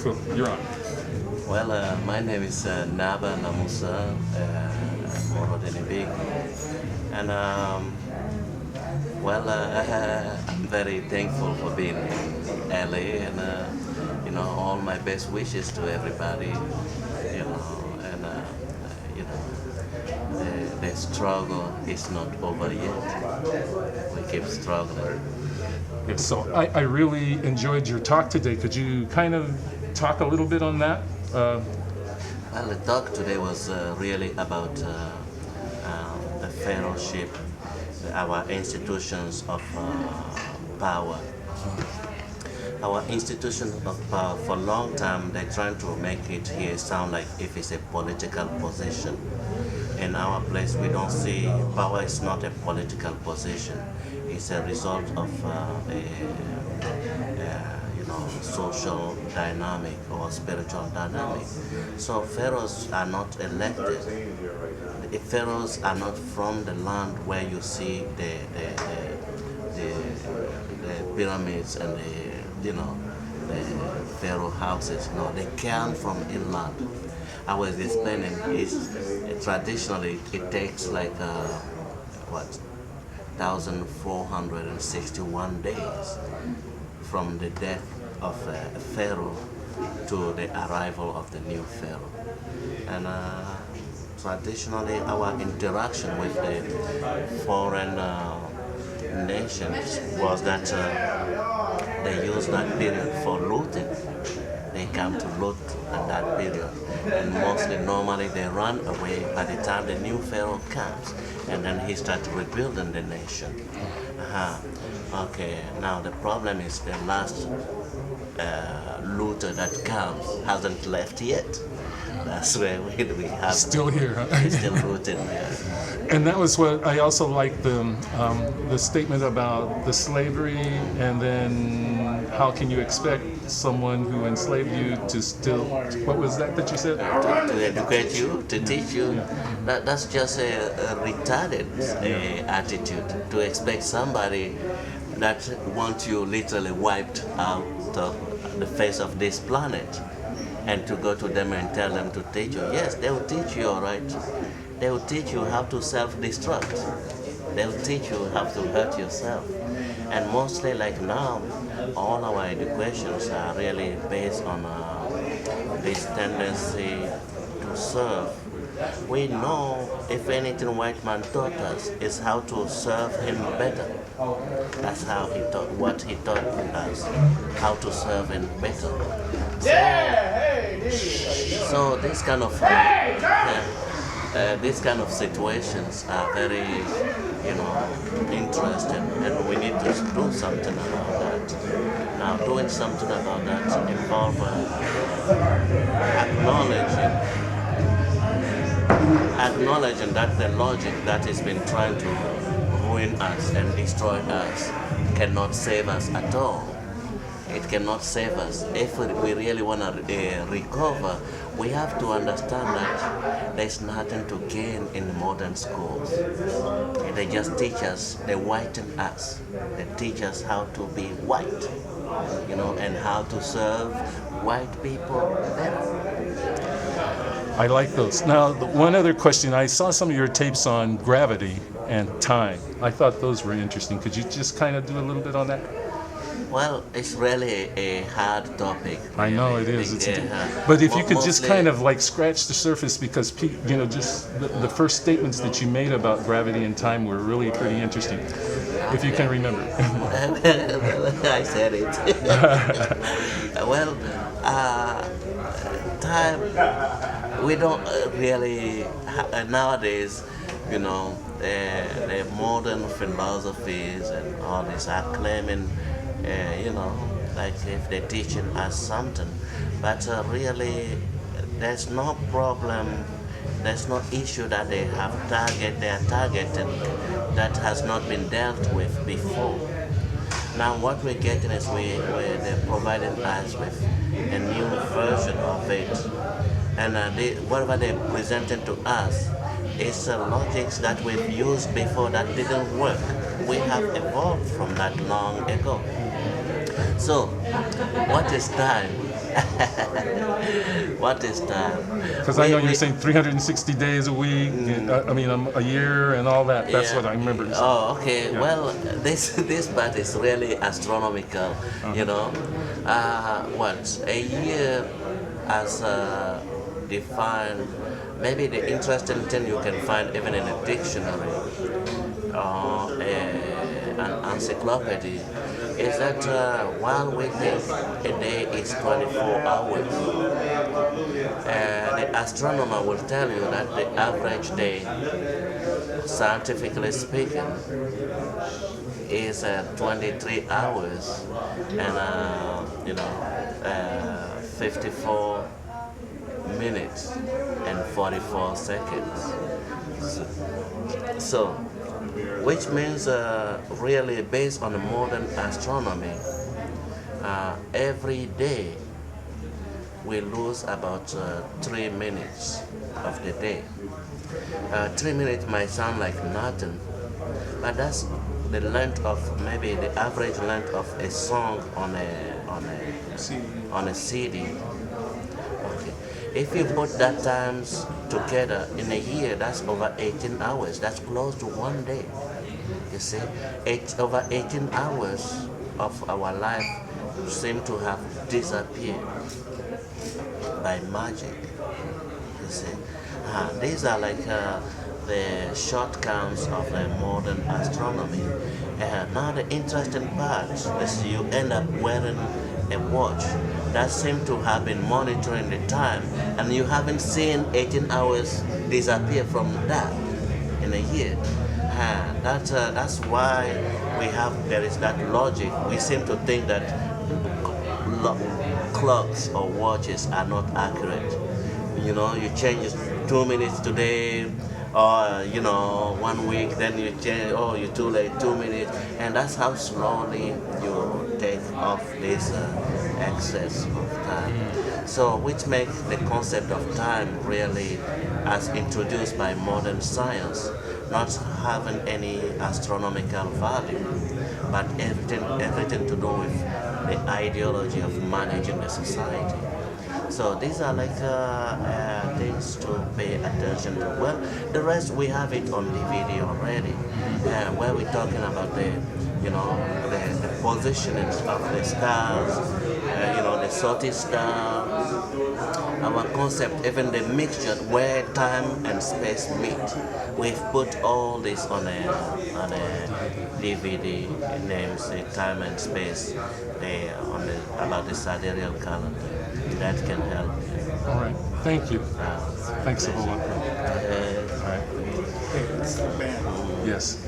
Cool. You're on. Well, my name is Naba Namusa Morodenibig, and I'm very thankful for being in LA, and all my best wishes to everybody, and the struggle is not over yet. We keep struggling. So I really enjoyed your talk today. Could you kind of talk a little bit on that? Well, the talk today was really about the fellowship, our institutions of power. Our institutions of power, for a long time, they're trying to make it here sound like if it's a political position. In our place, we don't see power is not a political position. It's a result of social dynamic or spiritual dynamic. So pharaohs are not elected. The pharaohs are not from the land where you see the pyramids and the pharaoh houses. No, they came from inland. I was explaining is traditionally it takes like 1,461 days from the death of a pharaoh to the arrival of the new pharaoh. And traditionally our interaction with the foreign nations was that they used that period for looting. They come to loot at that period, and mostly normally they run away by the time the new pharaoh comes, and then he starts rebuilding the nation. Okay, now the problem is the last looter that comes hasn't left yet. That's where we have Still here, huh? He's still looting. Yeah. And that was what I also liked the statement about the slavery, and then how can you expect someone who enslaved you to still, what was that you said? To educate you, to teach you. That's just a retarded attitude to expect somebody that wants you literally wiped out of the face of this planet, and to go to them and tell them to teach you. Yes, they will teach you, all right. They will teach you how to self-destruct. They will teach you how to hurt yourself. And mostly like now, all our educations are really based on this tendency to serve. We know, if anything white man taught us is how to serve him better. That's how he taught, what he taught us, how to serve him better. So this kind of these kind of situations are very, interesting, and we need to do something about that. Now, doing something about that involves acknowledging that the logic that has been trying to ruin us and destroy us cannot save us at all. It cannot save us. If we really want to recover, we have to understand that there's nothing to gain in modern schools. They just teach us, they whiten us. They teach us how to be white, and how to serve white people better. I like those. Now, one other question. I saw some of your tapes on gravity and time. I thought those were interesting. Could you just kind of do a little bit on that? Well, it's really a hard topic. I know it is. But if you could just kind of like scratch the surface, because just the first statements that you made about gravity and time were really pretty interesting. If you can remember. I said it. Well, time, we don't really, nowadays, the modern philosophies and all this are claiming, like if they're teaching us something, but really there's no problem, there's no issue that they are targeting that has not been dealt with before. Now what we're getting is they're providing us with a new version of it, and whatever they're presenting to us is logics that we've used before that didn't work. We have evolved from that long ago. So, what is time? What is time? Because I know you're saying 360 days a week, I mean, a year and all that. That's what I remember. Oh, okay. Yeah. Well, this part is really astronomical. You know, what a year as defined. Maybe the interesting thing you can find even in a dictionary or an encyclopedia is that while we think a day is 24 hours, the astronomer will tell you that the average day, scientifically speaking, is 23 hours and 54 minutes and 44 seconds. So, which means really based on modern astronomy, every day we lose about 3 minutes of the day. 3 minutes might sound like nothing, but that's the length of maybe the average length of a song on a CD. Okay. If you put that times together in a year, that's over 18 hours. That's close to one day. You see, over 18 hours of our life seem to have disappeared by magic. You see, these are like the shortcomings of modern astronomy. Now the interesting part is you end up wearing a watch that seems to have been monitoring the time, and you haven't seen 18 hours disappear from that in a year. That's why there is that logic. We seem to think that clocks or watches are not accurate. You know, you change 2 minutes today, or 1 week, then you change. Oh, you're too late, 2 minutes, and that's how slowly you take off this excess of time. So, which makes the concept of time really, as introduced by modern science, not having any astronomical value, but everything to do with the ideology of managing the society. So these are like things to pay attention to. Well, the rest we have it on DVD already, where we're talking about the positioning of the stars, the salty stars, our concept, even the mixture where time and space meet. We've put all this on a DVD. It names the time and space about the sidereal calendar. That can help. All right. Thank you. Thanks a whole lot. Uh, All right. Yes.